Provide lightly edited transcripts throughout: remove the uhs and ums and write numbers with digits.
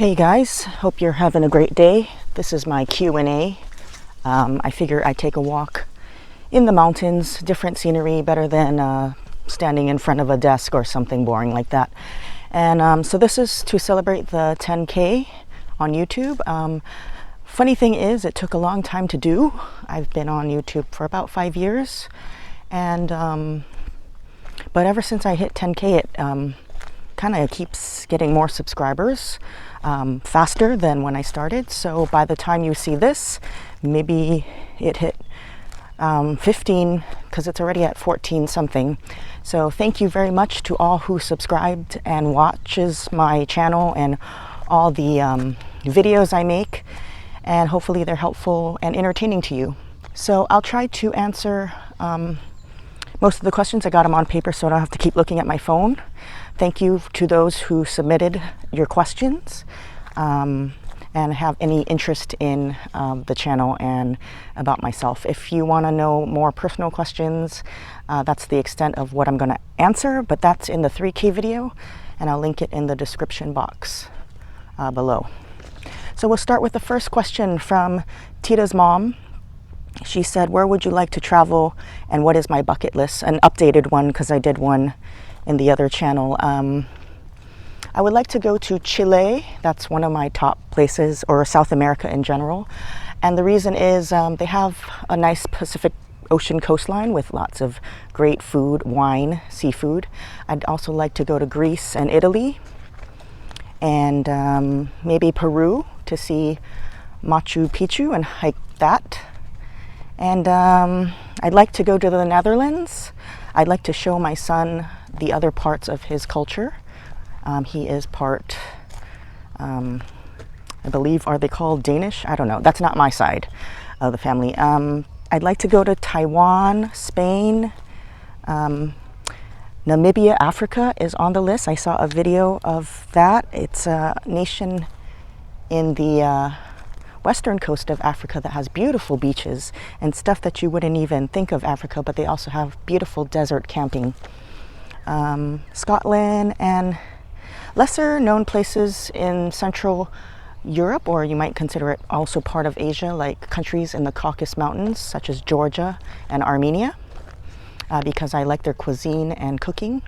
Hey guys, hope you're having a great day. This is my Q&A. I figure I'd take a walk in the mountains, different scenery, better than standing in front of a desk or something boring like that. And so this is to celebrate the 10K on YouTube. Funny thing is, it took a long time to do. I've been on YouTube for about 5 years. And but ever since I hit 10K, it kind of keeps getting more subscribers faster than when I started. So by the time you see this, maybe it hit 15, because it's already at 14 something. So thank you very much to all who subscribed and watches my channel and all the videos I make, and hopefully they're helpful and entertaining to you. So I'll try to answer most of the questions. I got them on paper so I don't have to keep looking at my phone. Thank you to those who submitted your questions and have any interest in the channel and about myself. If you want to know more personal questions, that's the extent of what I'm going to answer, but that's in the 3K video, and I'll link it in the description box below. So we'll start with the first question from Tita's mom. She said, where would you like to travel and what is my bucket list? An updated one, because I did one in the other channel. I would like to go to Chile. That's one of my top places, or South America in general. And the reason is they have a nice Pacific Ocean coastline with lots of great food, wine, seafood. I'd also like to go to Greece and Italy, and maybe Peru to see Machu Picchu and hike that. And I'd like to go to the Netherlands. I'd like to show my son the other parts of his culture. He is part, I believe, are they called Danish? I don't know. That's not my side of the family. I'd like to go to Taiwan, Spain, Namibia, Africa is on the list. I saw a video of that. It's a nation in the western coast of Africa that has beautiful beaches and stuff that you wouldn't even think of Africa, but they also have beautiful desert camping. Scotland and lesser known places in Central Europe, or you might consider it also part of Asia, like countries in the Caucasus Mountains, such as Georgia and Armenia, because I like their cuisine and cooking.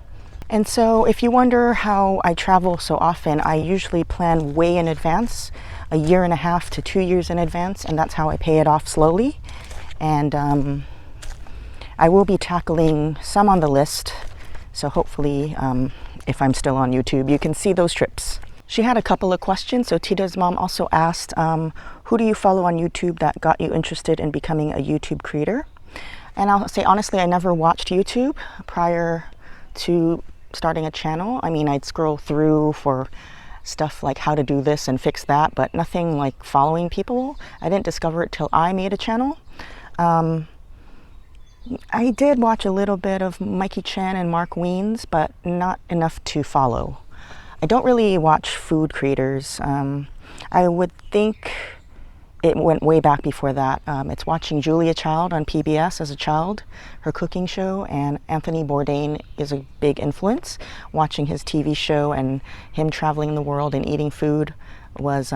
And so if you wonder how I travel so often, I usually plan way in advance, 1.5 to 2 years in advance, and that's how I pay it off slowly. And I will be tackling some on the list, so hopefully if I'm still on YouTube, you can see those trips. She had a couple of questions. So Tita's mom also asked, who do you follow on YouTube that got you interested in becoming a YouTube creator? And I'll say honestly, I never watched YouTube prior to starting a channel. I mean, I'd scroll through for stuff like how to do this and fix that, but nothing like following people. I didn't discover it till I made a channel. I did watch a little bit of Mikey Chan and Mark Wiens, but not enough to follow. I don't really watch food creators. I would think it went way back before that. It's watching Julia Child on PBS as a child, her cooking show, and Anthony Bourdain is a big influence. Watching his TV show and him traveling the world and eating food was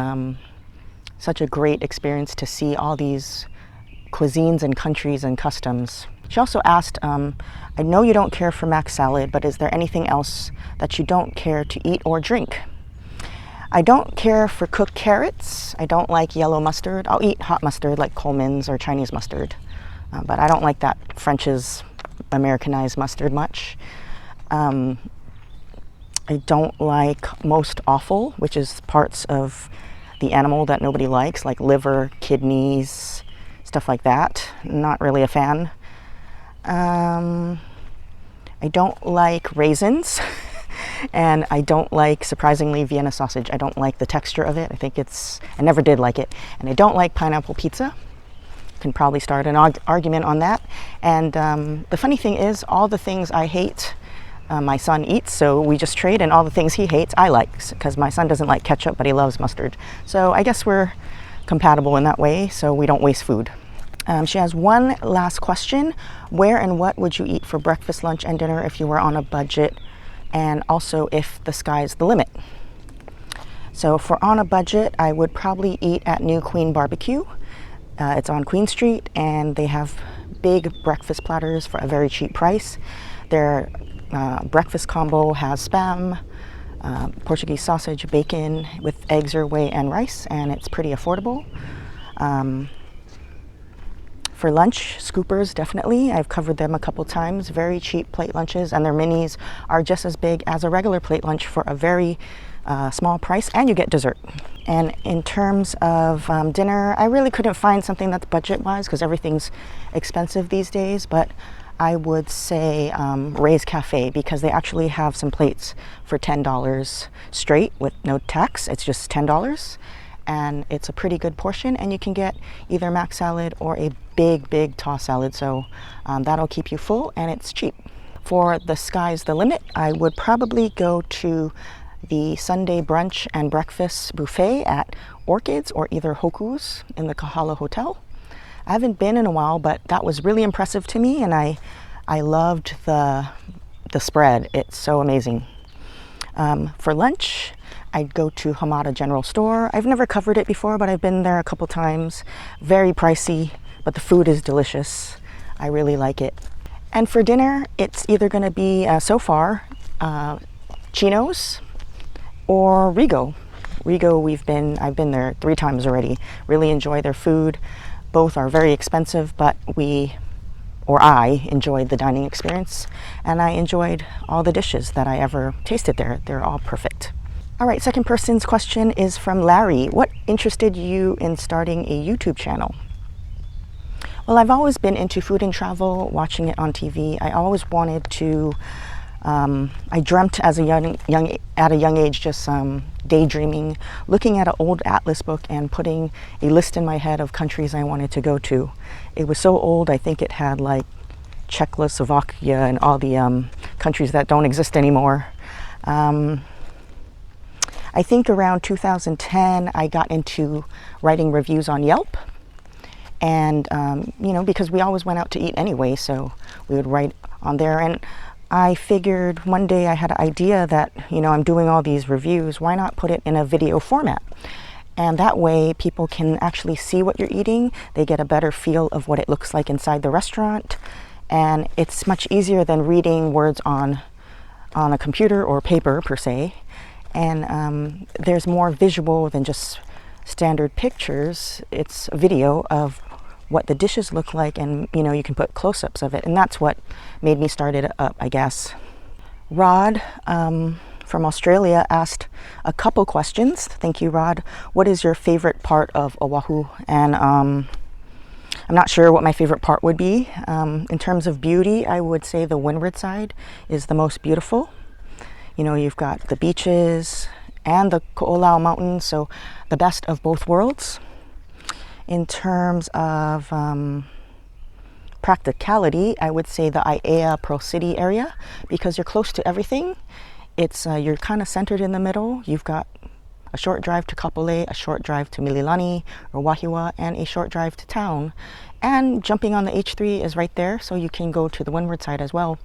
such a great experience to see all these cuisines and countries and customs. She also asked, I know you don't care for mac salad, but is there anything else that you don't care to eat or drink? I don't care for cooked carrots. I don't like yellow mustard. I'll eat hot mustard like Coleman's or Chinese mustard, but I don't like that French's Americanized mustard much. I don't like most offal, which is parts of the animal that nobody likes, like liver, kidneys, stuff like that. Not really a fan. I don't like raisins. And I don't like, surprisingly, Vienna sausage. I don't like the texture of it. I never did like it. And I don't like pineapple pizza. Can probably start an argument on that. And the funny thing is, all the things I hate, my son eats, so we just trade, and all the things he hates, I like, because my son doesn't like ketchup, but he loves mustard. So I guess we're compatible in that way, so we don't waste food. She has one last question. Where and what would you eat for breakfast, lunch, and dinner if you were on a budget? And also if the sky's the limit. So for on a budget, I would probably eat at New Queen Barbecue. It's on Queen Street, and they have big breakfast platters for a very cheap price. Their breakfast combo has spam, Portuguese sausage, bacon with eggs or whey and rice, and it's pretty affordable. For lunch, Scoopers, definitely. I've covered them a couple times. Very cheap plate lunches, and their minis are just as big as a regular plate lunch for a very small price, and you get dessert. And in terms of dinner, I really couldn't find something that's budget-wise because everything's expensive these days, but I would say Ray's Cafe, because they actually have some plates for $10 straight with no tax. It's just $10, and it's a pretty good portion, and you can get either mac salad or a big toss salad, so that'll keep you full, and it's cheap. For the sky's the limit, I would probably go to the Sunday brunch and breakfast buffet at Orchids or either Hoku's in the Kahala Hotel. I haven't been in a while, but that was really impressive to me, and I loved the spread. It's so amazing. For lunch, I'd go to Hamada General Store. I've never covered it before, but I've been there a couple times. Very pricey, but the food is delicious. I really like it. And for dinner, it's either going to be, so far, Chino's or Rigo. Rigo, I've been there 3 times already. Really enjoy their food. Both are very expensive, but I enjoyed the dining experience, and I enjoyed all the dishes that I ever tasted there. They're all perfect. All right, second person's question is from Larry. What interested you in starting a YouTube channel? Well, I've always been into food and travel, watching it on TV. I always wanted to, I dreamt as at a young age, just daydreaming, looking at an old atlas book and putting a list in my head of countries I wanted to go to. It was so old, I think it had like Czechoslovakia and all the countries that don't exist anymore. I think around 2010, I got into writing reviews on Yelp. And, because we always went out to eat anyway, so we would write on there. And I figured one day I had an idea that, I'm doing all these reviews, why not put it in a video format? And that way people can actually see what you're eating. They get a better feel of what it looks like inside the restaurant. And it's much easier than reading words on a computer or paper per se. And there's more visual than just standard pictures. It's a video of what the dishes look like, and you can put close-ups of it, and that's what made me start it up, I guess. Rod from Australia asked a couple questions. Thank you, Rod. What is your favorite part of Oahu? And I'm not sure what my favorite part would be. In terms of beauty, I would say the windward side is the most beautiful. You've got the beaches and the Ko'olau Mountains, so the best of both worlds. In terms of practicality, I would say the Aiea Pearl City area, because you're close to everything. It's you're kind of centered in the middle. You've got a short drive to Kapolei, a short drive to Mililani or Wahiawa, and a short drive to town. And jumping on the H3 is right there, so you can go to the windward side as well.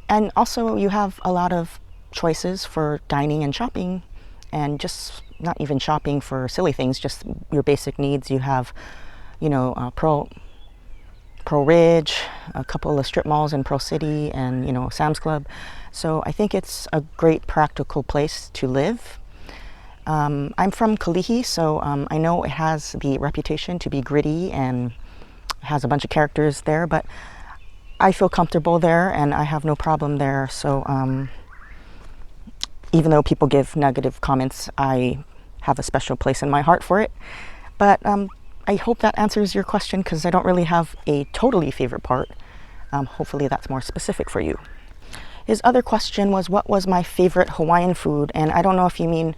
And also you have a lot of choices for dining and shopping, and just not even shopping for silly things, just your basic needs. You have, Pearl Ridge, a couple of strip malls in Pearl City, and, Sam's Club. So I think it's a great practical place to live. I'm from Kalihi, so I know it has the reputation to be gritty and has a bunch of characters there, but I feel comfortable there and I have no problem there. So even though people give negative comments, I have a special place in my heart for it. But I hope that answers your question, because I don't really have a totally favorite part. Hopefully that's more specific for you. His other question was, what was my favorite Hawaiian food? And I don't know if you mean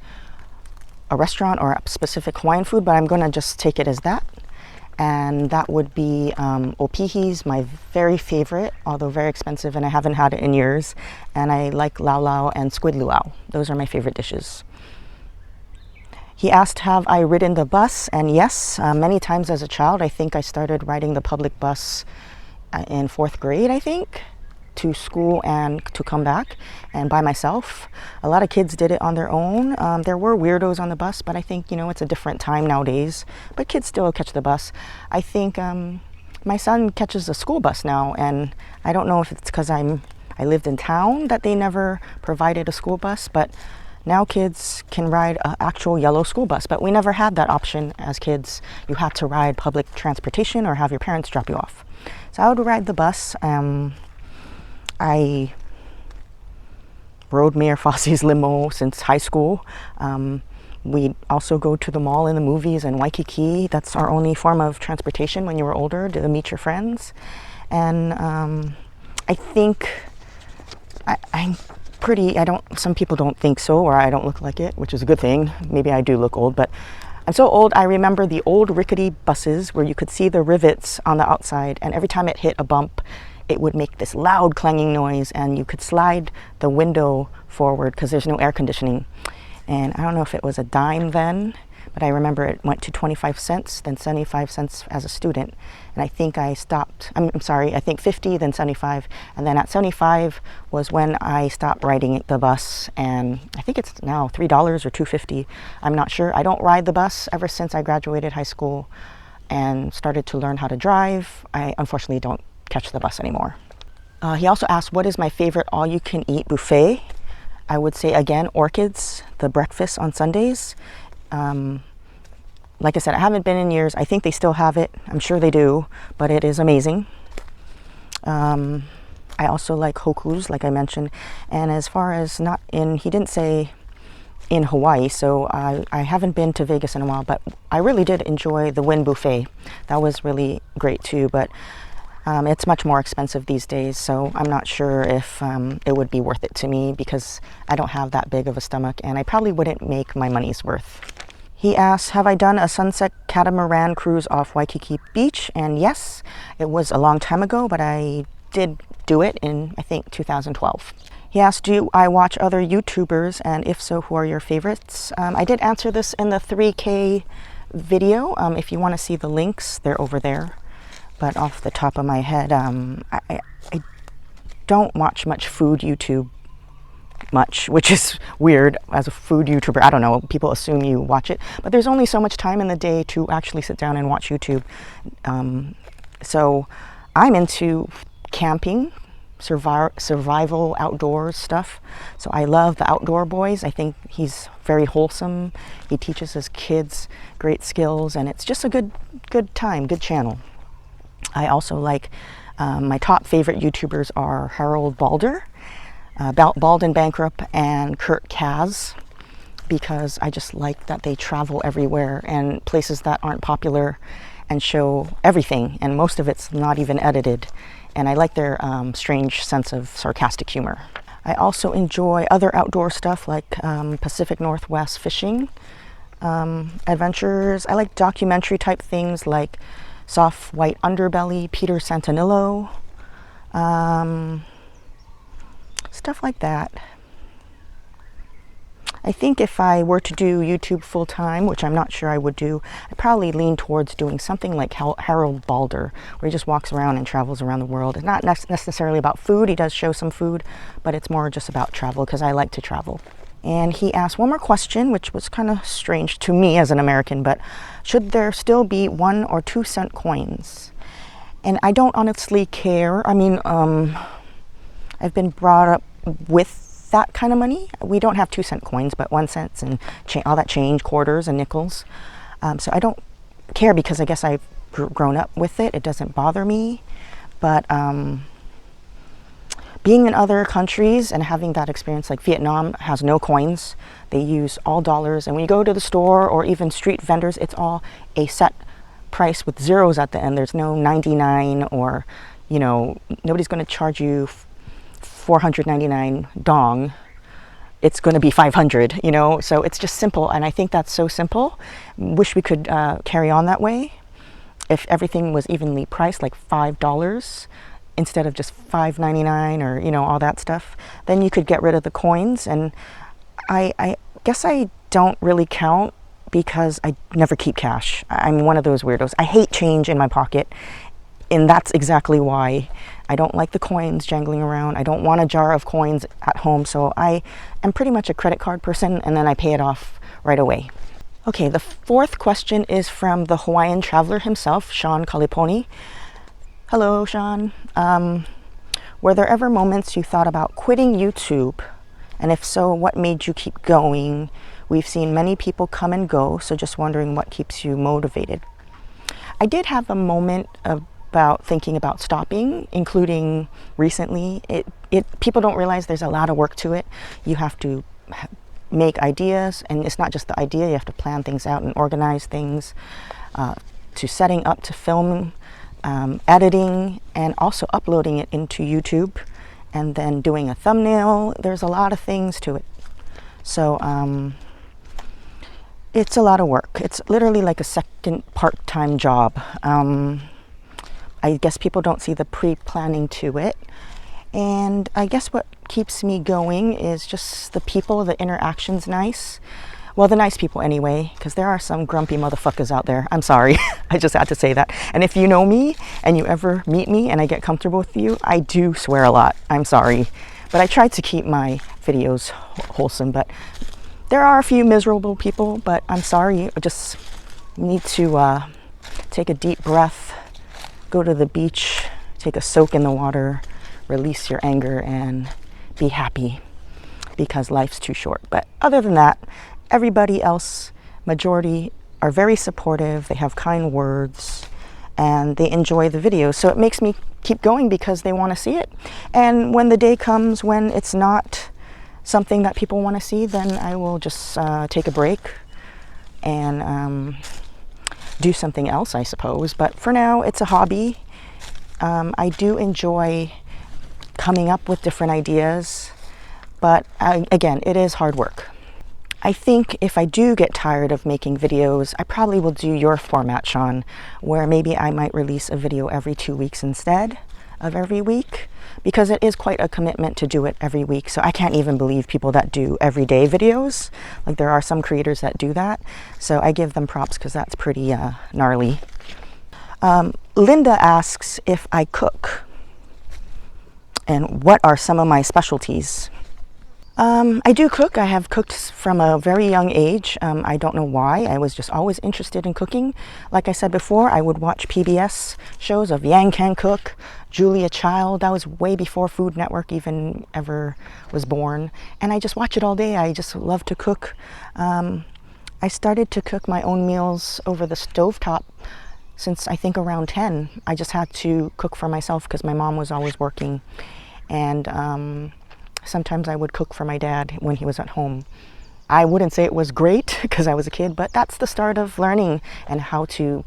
a restaurant or a specific Hawaiian food, but I'm going to just take it as that. And that would be opihi's, my very favorite, although very expensive, and I haven't had it in years. And I like lau lau and squid luau. Those are my favorite dishes. He asked, have I ridden the bus? And yes, many times as a child. I think I started riding the public bus in 4th grade, I think. to school and to come back, and by myself. A lot of kids did it on their own. There were weirdos on the bus, but I think, it's a different time nowadays. But kids still catch the bus. I think my son catches a school bus now, and I don't know if it's because I lived in town that they never provided a school bus, but now kids can ride an actual yellow school bus. But we never had that option as kids. You had to ride public transportation or have your parents drop you off. So I would ride the bus. I rode Mayor Fosse's limo since high school. We'd also go to the mall and the movies in Waikiki. That's our only form of transportation when you were older, to meet your friends. And I think I'm pretty, some people don't think so, or I don't look like it, which is a good thing. Maybe I do look old, but I'm so old. I remember the old rickety buses where you could see the rivets on the outside, and every time it hit a bump, it would make this loud clanging noise, and you could slide the window forward because there's no air conditioning. And I don't know if it was a dime then, but I remember it went to 25 cents, then 75 cents as a student. And I think I stopped, I think 50, then 75. And then at 75 was when I stopped riding the bus. And I think it's now $3 or $2.50. I'm not sure. I don't ride the bus ever since I graduated high school and started to learn how to drive. I unfortunately don't catch the bus anymore. He also asked, what is my favorite all-you-can-eat buffet? I would say, again, Orchids, the breakfast on Sundays. Like I said, I haven't been in years. I think they still have it. I'm sure they do, but it is amazing. I also like Hoku's, like I mentioned. And as far as he didn't say in Hawaii, so I haven't been to Vegas in a while, but I really did enjoy the Wynn buffet. That was really great too, but it's much more expensive these days, so I'm not sure if it would be worth it to me because I don't have that big of a stomach, and I probably wouldn't make my money's worth. He asked, have I done a sunset catamaran cruise off Waikiki Beach? And yes, it was a long time ago, but I did do it in, I think, 2012. He asked, do I watch other YouTubers, and if so, who are your favorites? I did answer this in the 3K video. If you want to see the links, they're over there. But off the top of my head, I don't watch much food YouTube much, which is weird as a food YouTuber. I don't know, people assume you watch it, but there's only so much time in the day to actually sit down and watch YouTube. So I'm into camping, survival, outdoors stuff. So I love the Outdoor Boys. I think he's very wholesome. He teaches his kids great skills, and it's just a good time, good channel. I also like, my top favorite YouTubers are Harold Balder, Bald and Bankrupt, and Kurt Kaz, because I just like that they travel everywhere and places that aren't popular and show everything, and most of it's not even edited. And I like their strange sense of sarcastic humor. I also enjoy other outdoor stuff like Pacific Northwest fishing adventures. I like documentary type things like Soft White Underbelly, Peter Santanillo, stuff like that. I think if I were to do YouTube full time, which I'm not sure I would do, I'd probably lean towards doing something like Harold Balder, where he just walks around and travels around the world. It's not necessarily about food. He does show some food, but it's more just about travel because I like to travel. And he asked one more question, which was kind of strange to me as an American, but should there still be 1 or 2 cent coins? And I don't honestly care. I mean, I've been brought up with that kind of money. We don't have 2 cent coins, but 1 cent and all that change, quarters and nickels. So I don't care because I guess I've grown up with it. It doesn't bother me. But being in other countries and having that experience, like Vietnam has no coins. They use all dollars. And when you go to the store or even street vendors, it's all a set price with zeros at the end. There's no 99 or, nobody's going to charge you 499 dong. It's going to be 500, so it's just simple. And I think that's so simple. Wish we could carry on that way. If everything was evenly priced, like $5 instead of just $5.99 or, all that stuff, then you could get rid of the coins. And I guess I don't really count because I never keep cash. I'm one of those weirdos. I hate change in my pocket. And that's exactly why I don't like the coins jangling around. I don't want a jar of coins at home, so I am pretty much a credit card person, and then I pay it off right away. Okay, the fourth question is from the Hawaiian traveler himself, Sean Kaliponi. Hello, Sean. Were there ever moments you thought about quitting YouTube? And if so, what made you keep going? We've seen many people come and go, so just wondering what keeps you motivated. I did have a moment about thinking about stopping, including recently. People don't realize there's a lot of work to it. You have to make ideas, and it's not just the idea, you have to plan things out and organize things, to setting up to film, editing, and also uploading it into YouTube, and then doing a thumbnail. There's a lot of things to it. So it's a lot of work. It's literally like a second part-time job. I guess people don't see the pre-planning to it. And I guess what keeps me going is just the people, the interaction's nice. Well, the nice people anyway, because there are some grumpy motherfuckers out there. I'm sorry, I just had to say that. And if you know me and you ever meet me and I get comfortable with you, I do swear a lot. I'm sorry. But I try to keep my videos wholesome, but there are a few miserable people, but I'm sorry. I just need to take a deep breath, go to the beach, take a soak in the water, release your anger, and be happy, because life's too short. But other than that, everybody else, majority, are very supportive. They have kind words and they enjoy the videos. So it makes me keep going because they want to see it. And when the day comes when it's not something that people want to see, then I will just take a break and do something else, I suppose. But for now, it's a hobby. I do enjoy coming up with different ideas, but again, it is hard work. I think if I do get tired of making videos, I probably will do your format, Sean, where maybe I might release a video every 2 weeks instead of every week, because it is quite a commitment to do it every week. So I can't even believe people that do everyday videos. Like, there are some creators that do that. So I give them props because that's pretty gnarly. Linda asks if I cook and what are some of my specialties. I do cook. I have cooked from a very young age. I don't know why. I was just always interested in cooking. Like I said before, I would watch PBS shows of Yang Can Cook, Julia Child. That was way before Food Network even ever was born. And I just watch it all day. I just love to cook. I started to cook my own meals over the stovetop since I think around 10. I just had to cook for myself because my mom was always working. And sometimes I would cook for my dad when he was at home. I wouldn't say it was great because I was a kid, but that's the start of learning and how to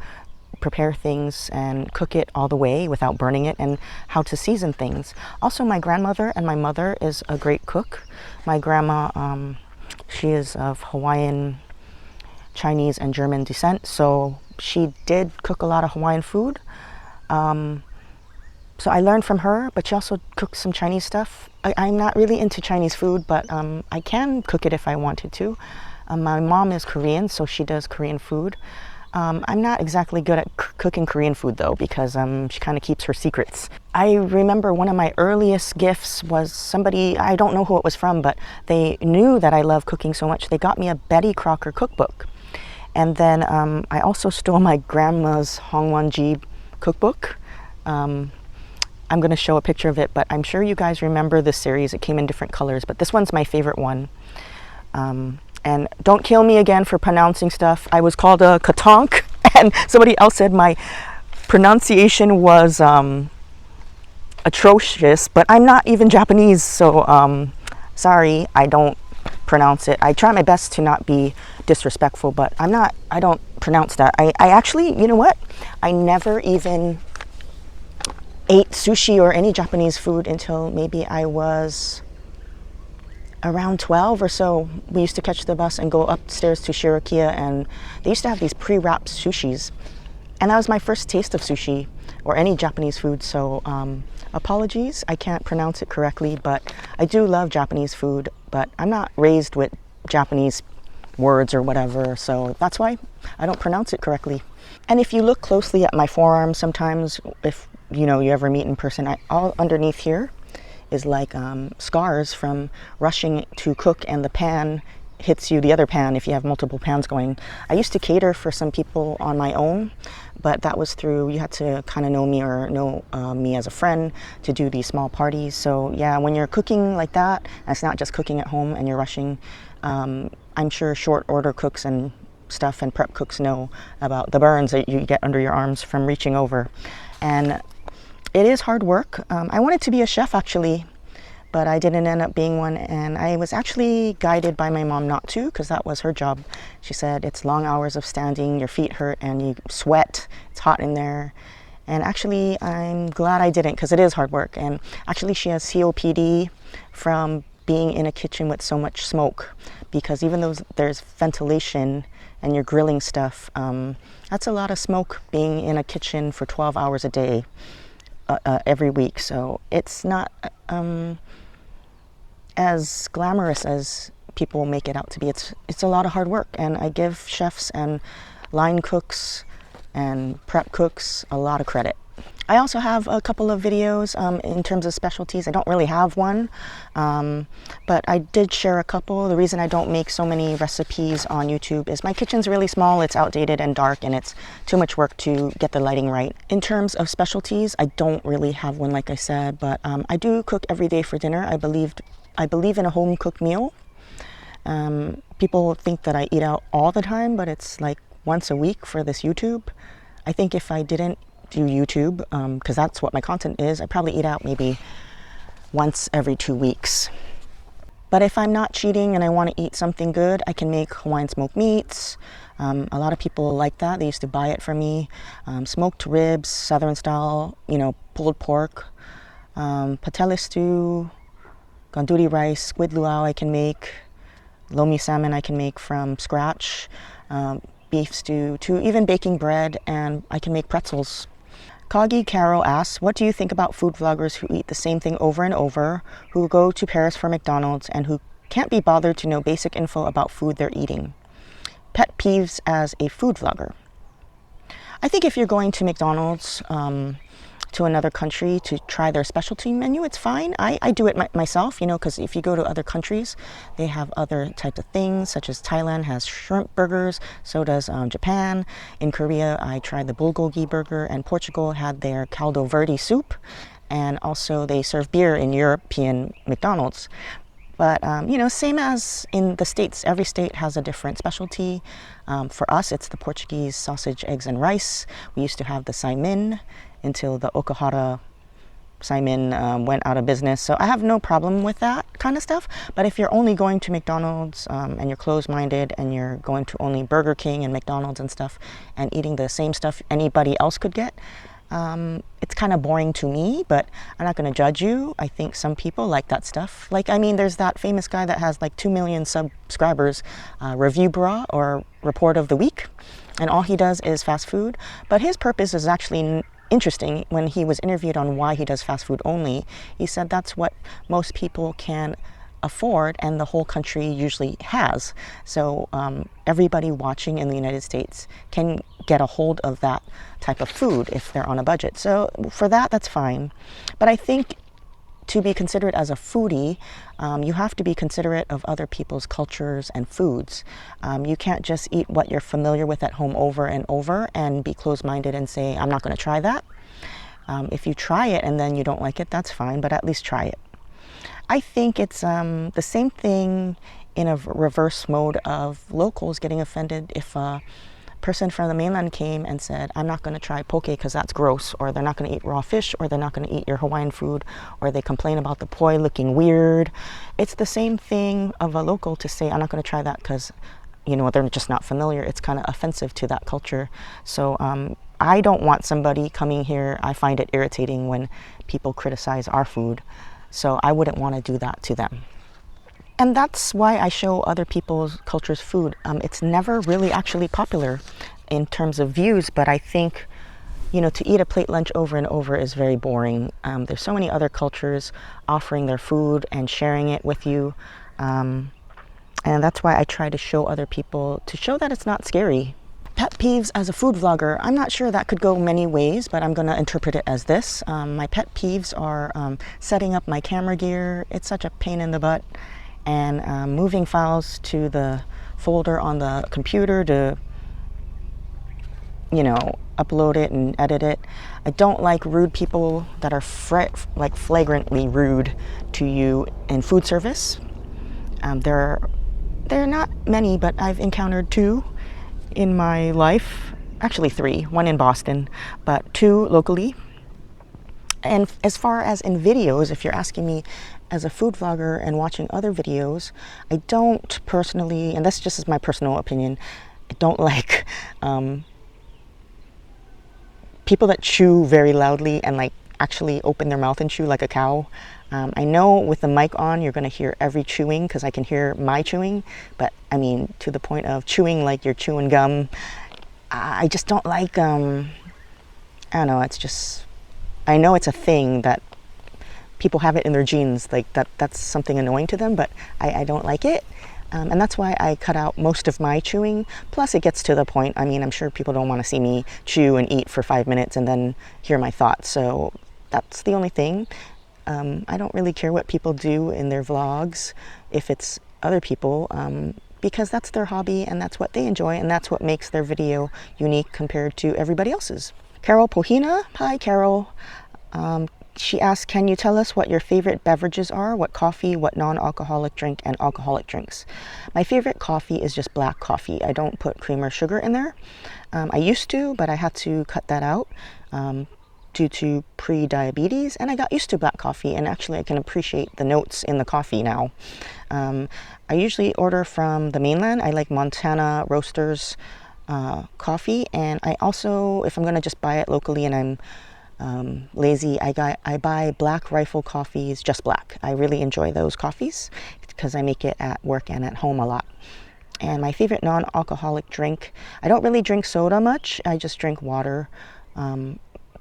prepare things and cook it all the way without burning it, and how to season things. Also, my grandmother and my mother is a great cook. My grandma, she is of Hawaiian, Chinese, and German descent, so she did cook a lot of Hawaiian food. So I learned from her, but she also cooked some Chinese stuff. I'm not really into Chinese food, but I can cook it if I wanted to. My mom is Korean, so she does Korean food. I'm not exactly good at cooking Korean food though, because she kind of keeps her secrets. I remember one of my earliest gifts was somebody, I don't know who it was from, but they knew that I love cooking so much, they got me a Betty Crocker cookbook. And then I also stole my grandma's Hongwanji cookbook. I'm going to show a picture of it, but I'm sure you guys remember this series. It came in different colors, but this one's my favorite one. And don't kill me again for pronouncing stuff. I was called a katonk, and somebody else said my pronunciation was atrocious, but I'm not even Japanese, so sorry, I don't pronounce it. I try my best to not be disrespectful, but I don't pronounce that. I actually, you know what? I never even ate sushi or any Japanese food until maybe I was around 12 or so. We used to catch the bus and go upstairs to Shirakia, and they used to have these pre-wrapped sushis. And that was my first taste of sushi or any Japanese food, so apologies, I can't pronounce it correctly, but I do love Japanese food, but I'm not raised with Japanese words or whatever. So that's why I don't pronounce it correctly. And if you look closely at my forearm, sometimes if you ever meet in person, all underneath here is like scars from rushing to cook, and the pan hits you, the other pan, if you have multiple pans going. I used to cater for some people on my own, but that was through, you had to kind of know me or know me as a friend to do these small parties. So yeah, when you're cooking like that, and it's not just cooking at home and you're rushing, I'm sure short order cooks and stuff and prep cooks know about the burns that you get under your arms from reaching over. And it is hard work. I wanted to be a chef actually, but I didn't end up being one, and I was actually guided by my mom not to, because that was her job. She said it's long hours of standing, your feet hurt and you sweat, it's hot in there. And actually I'm glad I didn't, because it is hard work. And actually she has COPD from being in a kitchen with so much smoke, because even though there's ventilation and you're grilling stuff, that's a lot of smoke being in a kitchen for 12 hours a day every week. So it's not as glamorous as people make it out to be. It's a lot of hard work, and I give chefs and line cooks and prep cooks a lot of credit. I also have a couple of videos in terms of specialties. I don't really have one, but I did share a couple. The reason I don't make so many recipes on YouTube is my kitchen's really small, it's outdated and dark, and it's too much work to get the lighting right. In terms of specialties, I don't really have one, like I said, but I do cook every day for dinner. I believe in a home cooked meal. People think that I eat out all the time, but it's like once a week for this YouTube. I think if I didn't do YouTube, because that's what my content is, I probably eat out maybe once every 2 weeks. But if I'm not cheating and I want to eat something good, I can make Hawaiian smoked meats. A lot of people like that. They used to buy it from me. Smoked ribs, southern style, pulled pork, patella stew, ganduri rice, squid luau I can make, lomi salmon I can make from scratch, beef stew, to even baking bread, and I can make pretzels. Kagi Carol asks, what do you think about food vloggers who eat the same thing over and over, who go to Paris for McDonald's, and who can't be bothered to know basic info about food they're eating? Pet peeves as a food vlogger. I think if you're going to McDonald's to another country to try their specialty menu, it's fine. I do it myself, because if you go to other countries, they have other types of things, such as Thailand has shrimp burgers, so does Japan. In Korea, I tried the bulgogi burger, and Portugal had their caldo verde soup, and also they serve beer in European McDonald's. But, same as in the States, every state has a different specialty. For us, it's the Portuguese sausage, eggs, and rice. We used to have the saimin until the Okahara saimin went out of business. So I have no problem with that kind of stuff. But if you're only going to McDonald's and you're closed-minded and you're going to only Burger King and McDonald's and stuff and eating the same stuff anybody else could get, it's kind of boring to me, but I'm not going to judge you. I think some people like that stuff. There's that famous guy that has like 2 million subscribers, Review Bra or Report of the Week, and all he does is fast food. But his purpose is actually interesting. When he was interviewed on why he does fast food only, he said that's what most people can afford and the whole country usually has. So everybody watching in the United States can get a hold of that type of food if they're on a budget. So for that, that's fine. But I think to be considered as a foodie, you have to be considerate of other people's cultures and foods. You can't just eat what you're familiar with at home over and over and be closed-minded and say, I'm not going to try that. If you try it and then you don't like it, that's fine, but at least try it. I think it's the same thing in a reverse mode of locals getting offended if a person from the mainland came and said, I'm not going to try poke because that's gross, or they're not going to eat raw fish, or they're not going to eat your Hawaiian food, or they complain about the poi looking weird. It's the same thing of a local to say, I'm not going to try that because, they're just not familiar. It's kind of offensive to that culture. So I don't want somebody coming here. I find it irritating when people criticize our food. So I wouldn't want to do that to them. And that's why I show other people's cultures' food. It's never really actually popular in terms of views, but I think, to eat a plate lunch over and over is very boring. There's so many other cultures offering their food and sharing it with you. And that's why I try to show other people, to show that it's not scary. Pet peeves as a food vlogger, I'm not sure that could go many ways, but I'm going to interpret it as this. My pet peeves are setting up my camera gear. It's such a pain in the butt. And moving files to the folder on the computer to, you know, upload it and edit it. I don't like rude people that are like flagrantly rude to you in food service. There are not many, but I've encountered 2 in my life. Actually 3, 1 in Boston, but 2 locally. And as far as in videos, if you're asking me as a food vlogger and watching other videos, I don't personally, and this just is my personal opinion, I don't like people that chew very loudly and like actually open their mouth and chew like a cow. I know with the mic on, you're going to hear every chewing because I can hear my chewing, but I mean, to the point of chewing like you're chewing gum, I just don't like, I don't know, it's just, I know it's a thing that people have it in their genes, like that's something annoying to them, but I don't like it. And that's why I cut out most of my chewing. Plus it gets to the point, I mean, I'm sure people don't want to see me chew and eat for 5 minutes and then hear my thoughts. So that's the only thing. I don't really care what people do in their vlogs if it's other people, because that's their hobby and that's what they enjoy and that's what makes their video unique compared to everybody else's. Carol Pohina, hi Carol. She asked, can you tell us what your favorite beverages are? What coffee, what non-alcoholic drink, and alcoholic drinks? My favorite coffee is just black coffee. I don't put cream or sugar in there. I used to, but I had to cut that out due to pre-diabetes, and I got used to black coffee, and actually I can appreciate the notes in the coffee now. I usually order from the mainland. I like Montana Roasters coffee, and I also, if I'm going to just buy it locally and I'm lazy, I buy Black Rifle coffees, just black. I really enjoy those coffees because I make it at work and at home a lot. And my favorite non-alcoholic drink, I don't really drink soda much, I just drink water.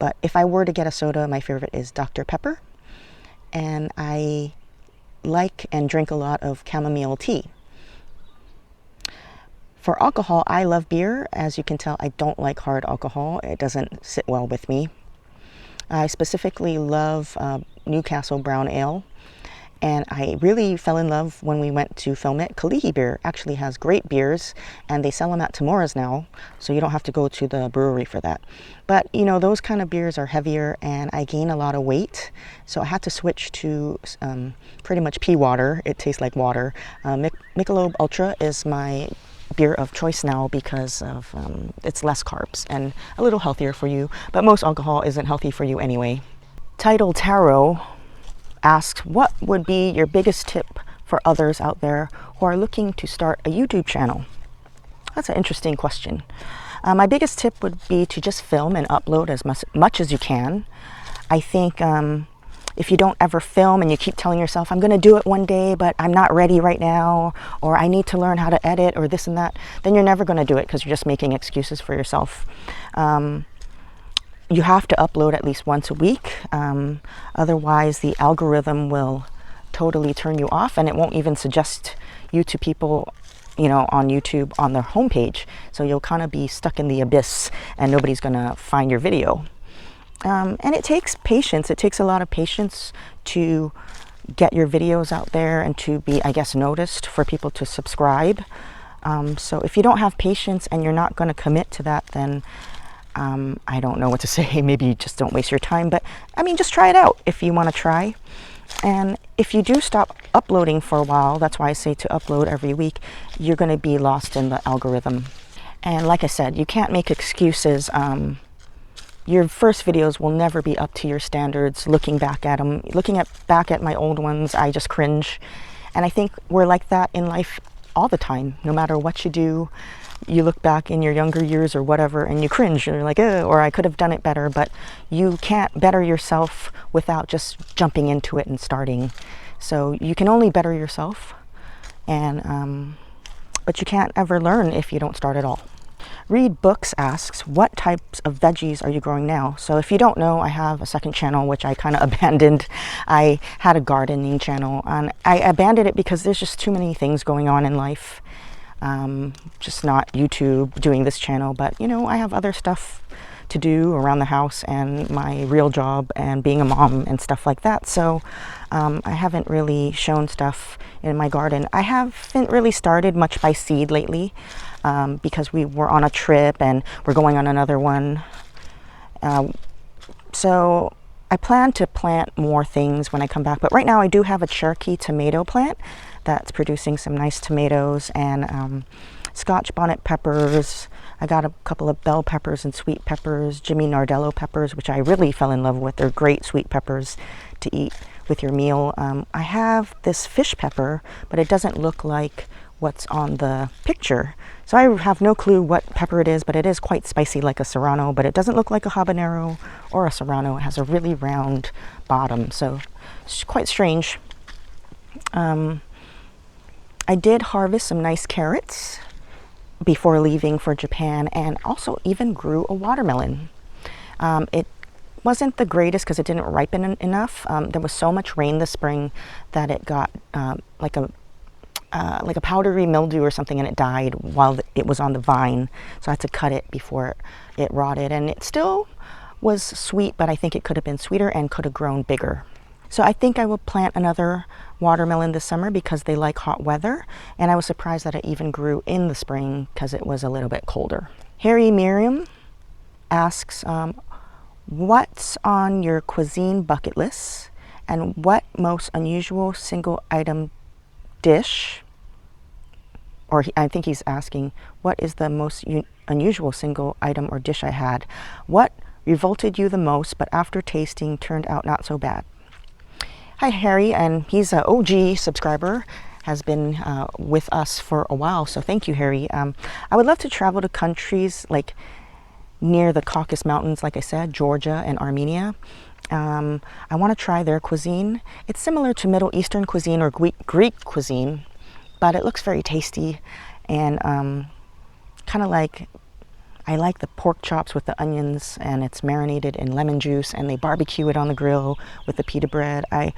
But if I were to get a soda, my favorite is Dr. Pepper. And I like and drink a lot of chamomile tea. For alcohol, I love beer. As you can tell, I don't like hard alcohol. It doesn't sit well with me. I specifically love Newcastle Brown Ale, and I really fell in love when we went to film it. Kalihi Beer actually has great beers, and they sell them at Tamora's now, so you don't have to go to the brewery for that. But, you know, those kind of beers are heavier, and I gain a lot of weight, so I had to switch to pretty much pea water. It tastes like water. Michelob Ultra is my beer of choice now because of it's less carbs and a little healthier for you, but most alcohol isn't healthy for you anyway. Title Tarot asks, what would be your biggest tip for others out there who are looking to start a YouTube channel? That's an interesting question. My biggest tip would be to just film and upload as much as you can. I think if you don't ever film and you keep telling yourself, I'm going to do it one day, but I'm not ready right now, or I need to learn how to edit, or this and that, then you're never going to do it because you're just making excuses for yourself. You have to upload at least once a week. Otherwise, the algorithm will totally turn you off and it won't even suggest you to people, you know, on YouTube on their homepage. So you'll kind of be stuck in the abyss and nobody's going to find your video. And it takes patience. It takes a lot of patience to get your videos out there and to be, I guess, noticed for people to subscribe. So if you don't have patience and you're not going to commit to that, then I don't know what to say. Maybe just don't waste your time. But I mean, just try it out if you want to try. And if you do stop uploading for a while, that's why I say to upload every week, you're going to be lost in the algorithm. And like I said, you can't make excuses. Your first videos will never be up to your standards. Looking back at them, back at my old ones, I just cringe. And I think we're like that in life all the time. No matter what you do, you look back in your younger years or whatever and you cringe. You're like, or I could have done it better. But you can't better yourself without just jumping into it and starting. So you can only better yourself, and but you can't ever learn if you don't start at all. Read Books asks, what types of veggies are you growing now? So if you don't know, I have a second channel, which I kind of abandoned. I had a gardening channel, and I abandoned it because there's just too many things going on in life. Just not YouTube, doing this channel, but you know, I have other stuff to do around the house and my real job and being a mom and stuff like that. So I haven't really shown stuff in my garden. I haven't really started much by seed lately because we were on a trip and we're going on another one. So I plan to plant more things when I come back, but right now I do have a Cherokee tomato plant that's producing some nice tomatoes and Scotch bonnet peppers. I got a couple of bell peppers and sweet peppers, Jimmy Nardello peppers, which I really fell in love with. They're great sweet peppers to eat with your meal. I have this fish pepper, but it doesn't look like what's on the picture. So I have no clue what pepper it is, but it is quite spicy like a serrano, but it doesn't look like a habanero or a serrano. It has a really round bottom, so it's quite strange. I did harvest some nice carrots before leaving for Japan, and also even grew a watermelon. It wasn't the greatest because it didn't ripen enough. There was so much rain this spring that it got like a powdery mildew or something, and it died while it was on the vine. So I had to cut it before it rotted, and it still was sweet, but I think it could have been sweeter and could have grown bigger. So I think I will plant another watermelon this summer because they like hot weather, and I was surprised that it even grew in the spring because it was a little bit colder. Harry Miriam asks, what's on your cuisine bucket list, and what most unusual single item dish, or I think he's asking, what is the most unusual single item or dish I had? What revolted you the most, but after tasting turned out not so bad? Hi Harry, and he's an OG subscriber, has been with us for a while, so thank you Harry. I would love to travel to countries like near the Caucasus Mountains, like I said, Georgia and Armenia. I want to try their cuisine. It's similar to Middle Eastern cuisine or Greek cuisine, but it looks very tasty, and kind of like, I like the pork chops with the onions, and it's marinated in lemon juice, and they barbecue it on the grill with the pita bread. I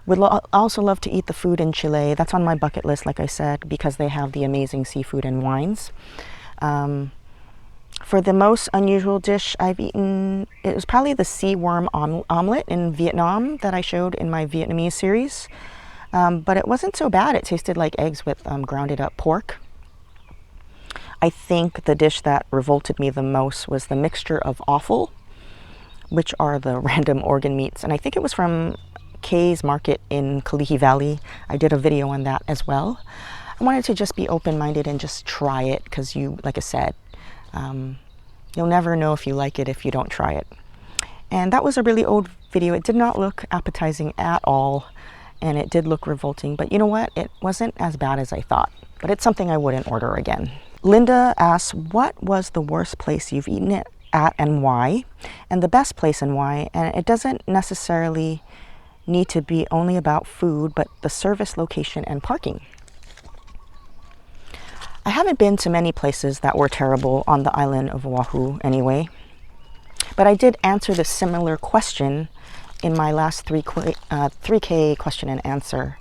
would also love to eat the food in Chile. That's on my bucket list, like I said, because they have the amazing seafood and wines. For the most unusual dish I've eaten, it was probably the sea worm omelet in Vietnam that I showed in my Vietnamese series. But it wasn't so bad. It tasted like eggs with grounded up pork. I think the dish that revolted me the most was the mixture of offal, which are the random organ meats. And I think it was from Kay's Market in Kalihi Valley. I did a video on that as well. I wanted to just be open-minded and just try it because like I said, you'll never know if you like it if you don't try it. And that was a really old video. It did not look appetizing at all, and it did look revolting. But you know what? It wasn't as bad as I thought. But it's something I wouldn't order again. Linda asks, what was the worst place you've eaten it at and why? And the best place and why? And it doesn't necessarily need to be only about food, but the service, location, and parking. I haven't been to many places that were terrible on the island of Oahu anyway, but I did answer this similar question in my last 3K question and answer.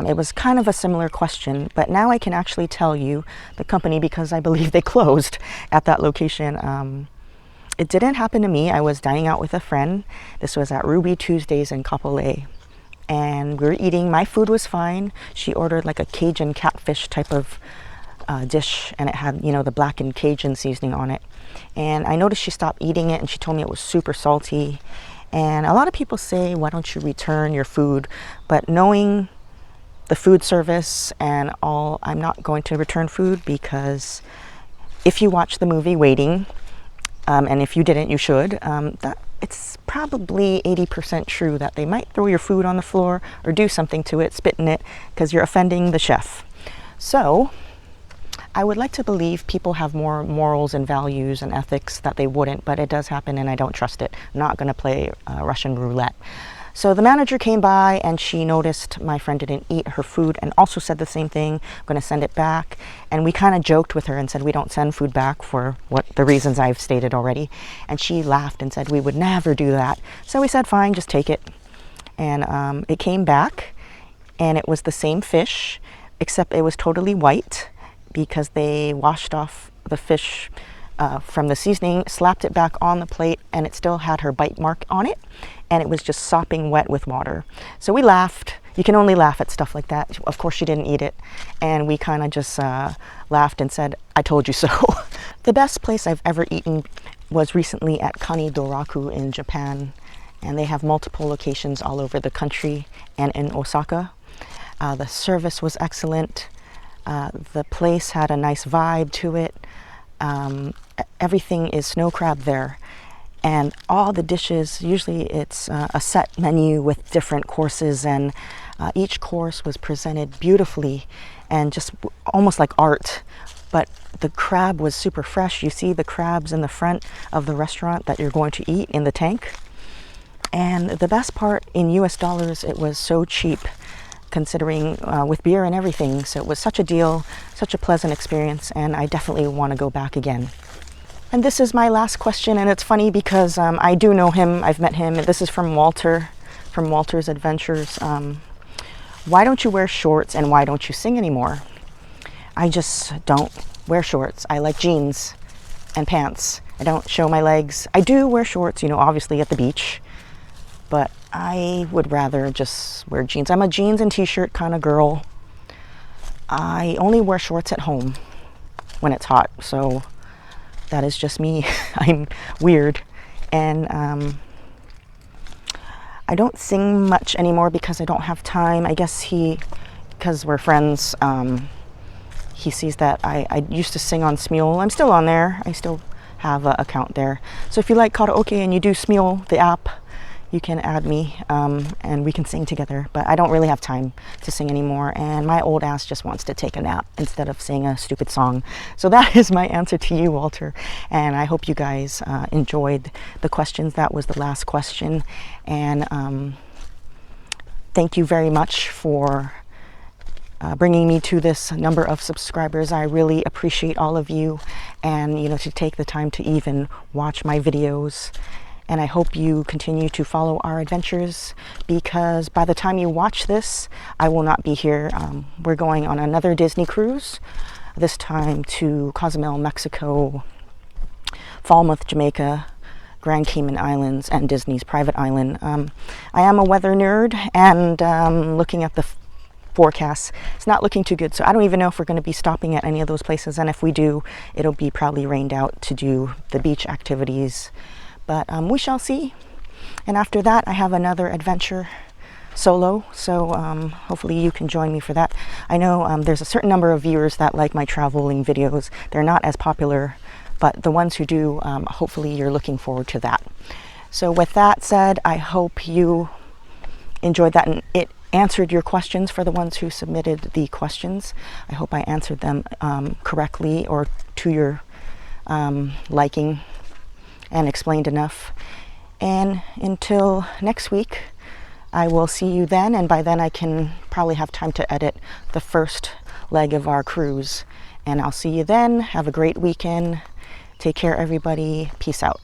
It was kind of a similar question, but now I can actually tell you the company because I believe they closed at that location. It didn't happen to me. I was dining out with a friend. This was at Ruby Tuesdays in Kapolei, and we were eating. My food was fine. She ordered like a Cajun catfish type of dish, and it had, you know, the blackened Cajun seasoning on it. And I noticed she stopped eating it, and she told me it was super salty. And a lot of people say, why don't you return your food? But knowing the food service and all, I'm not going to return food, because if you watch the movie Waiting, and if you didn't, you should, that it's probably 80% true that they might throw your food on the floor or do something to it, spit in it, because you're offending the chef. So I would like to believe people have more morals and values and ethics that they wouldn't, but it does happen and I don't trust it. I'm not going to play Russian roulette. So the manager came by and she noticed my friend didn't eat her food and also said the same thing, I'm going to send it back. And we kind of joked with her and said we don't send food back for what the reasons I've stated already. And she laughed and said we would never do that. So we said fine, just take it. And it came back and it was the same fish, except it was totally white because they washed off the fish from the seasoning, slapped it back on the plate, and it still had her bite mark on it, and it was just sopping wet with water. So we laughed. You can only laugh at stuff like that. Of course she didn't eat it, and we kind of just laughed and said, I told you so. The best place I've ever eaten was recently at Kanidoraku in Japan, and they have multiple locations all over the country and in Osaka. The service was excellent. The place had a nice vibe to it. Everything is snow crab there, and all the dishes, usually it's a set menu with different courses, and each course was presented beautifully and just almost like art. But the crab was super fresh. You see the crabs in the front of the restaurant that you're going to eat in the tank. And the best part, in US dollars, it was so cheap considering with beer and everything. So it was such a deal, such a pleasant experience, and I definitely want to go back again. And this is my last question, and it's funny because I do know him, I've met him. This is from Walter, from Walter's Adventures. Why don't you wear shorts and why don't you sing anymore? I just don't wear shorts. I like jeans and pants. I don't show my legs. I do wear shorts, you know, obviously at the beach, but I would rather just wear jeans. I'm a jeans and t-shirt kind of girl. I only wear shorts at home when it's hot, so that is just me. I'm weird. And I don't sing much anymore because I don't have time. I guess because we're friends, he sees that I used to sing on Smule. I'm still on there. I still have an account there. So if you like karaoke and you do Smule, the app, you can add me and we can sing together. But I don't really have time to sing anymore, and my old ass just wants to take a nap instead of sing a stupid song. So that is my answer to you, Walter, and I hope you guys enjoyed the questions. That was the last question, and thank you very much for bringing me to this number of subscribers. I really appreciate all of you, and you know, to take the time to even watch my videos. And I hope you continue to follow our adventures, because by the time you watch this, I will not be here. We're going on another Disney cruise, this time to Cozumel, Mexico, Falmouth, Jamaica, Grand Cayman Islands, and Disney's private island. I am a weather nerd, and looking at the forecast, it's not looking too good. So I don't even know if we're going to be stopping at any of those places. And if we do, it'll be probably rained out to do the beach activities. But we shall see. And after that, I have another adventure solo. So hopefully you can join me for that. I know there's a certain number of viewers that like my traveling videos. They're not as popular, but the ones who do, hopefully you're looking forward to that. So with that said, I hope you enjoyed that and it answered your questions for the ones who submitted the questions. I hope I answered them correctly or to your liking, and explained enough. And until next week, I will see you then, and by then I can probably have time to edit the first leg of our cruise. And I'll see you then. Have a great weekend. Take care, everybody. Peace out.